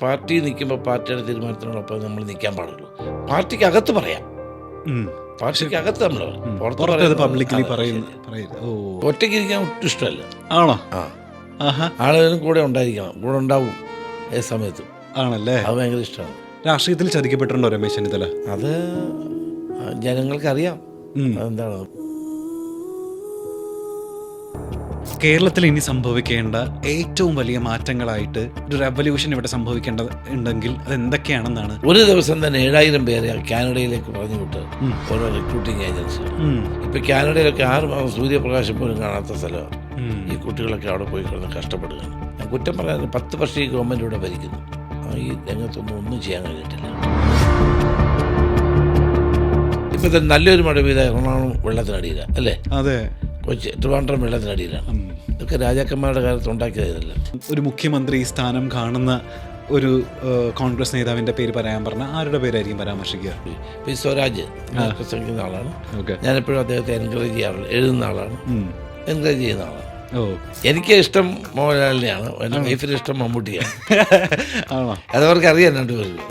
Party നിൽക്കുമ്പോൾ പാർട്ടിയുടെ തീരുമാനത്തിനോടൊപ്പം നമ്മൾ നിൽക്കാൻ പാടുള്ളൂ. പാർട്ടിക്കകത്ത് പറയാം, പാർട്ടിക്കകത്ത് നമ്മൾ പുറത്ത് പബ്ലിക്കലി ഒറ്റയ്ക്ക് ഇരിക്കാൻ ഒട്ടും ഇഷ്ടമല്ല. ആണോ? ആളുകളും കൂടെ ഉണ്ടായിരിക്കണം, കൂടെ ഉണ്ടാവും ഏത് സമയത്തും. ആണല്ലേ? അത് ഭയങ്കര ഇഷ്ടമാണ്. രാഷ്ട്രീയത്തിൽ ചതിക്കപ്പെട്ടിട്ടുണ്ടോ രമേശ് ചെന്നിത്തല? അത് ജനങ്ങൾക്കറിയാം അതെന്താണ്. കേരളത്തിൽ ഇനി സംഭവിക്കേണ്ട ഏറ്റവും വലിയ മാറ്റങ്ങളായിട്ട് ഒരു റെവല്യൂഷൻ ഇവിടെ സംഭവിക്കേണ്ടത് ഉണ്ടെങ്കിൽ അത് എന്തൊക്കെയാണെന്നാണ്? ഒരു ദിവസം തന്നെ 7000 പേരെ കാനഡയിലേക്ക് പറഞ്ഞു വിട്ട് ഓരോ റിക്രൂട്ടിങ് ഏജൻസികൾ. ഇപ്പൊ കാനഡയിലൊക്കെ 6 മാസം സൂര്യപ്രകാശം പോലും കാണാത്ത സ്ഥലമാണ്. ഈ കുട്ടികളൊക്കെ അവിടെ പോയി കിടന്ന് കഷ്ടപ്പെടുകയാണ്. ഞാൻ കുറ്റം പറയാൻ 10 വർഷം ഈ ഗവൺമെന്റ് ഇവിടെ ഭരിക്കുന്നു, ഈ രംഗത്തൊന്നും ചെയ്യാൻ കഴിഞ്ഞിട്ടില്ല. ഇപ്പോഴത്തെ നല്ലൊരു മഴ പെയ്ത എറണാകുളം വെള്ളത്തിനടിയിലാണ് അല്ലേ? അതെ. കൊച്ചി ട്രിവാൻഡ്രം വെള്ളത്തിനടിയിലാണ്. ഇതൊക്കെ രാജാക്കന്മാരുടെ കാലത്ത് ഉണ്ടാക്കിയതല്ല. ഒരു മുഖ്യമന്ത്രി സ്ഥാനം കാണുന്ന ഒരു കോൺഗ്രസ് നേതാവിൻ്റെ പേര് പറയാൻ പറഞ്ഞാൽ ആരുടെ പേരായിരിക്കും പരാമർശിക്കുക? പി സ്വരാജ് പ്രസംഗിക്കുന്ന ആളാണ്. ഞാനെപ്പോഴും അദ്ദേഹത്തെ എൻകറേജ് ചെയ്യാറുള്ളൂ. എഴുതുന്ന ആളാണ്, എൻകറേജ് ചെയ്യുന്ന ആളാണ്. എനിക്ക് ഇഷ്ടം മോഹൻലാലിനെയാണ്, എൻ്റെ വൈഫിന് ഇഷ്ടം മമ്മൂട്ടിയാണ്. അതവർക്ക് അറിയാം രണ്ടുപേരും.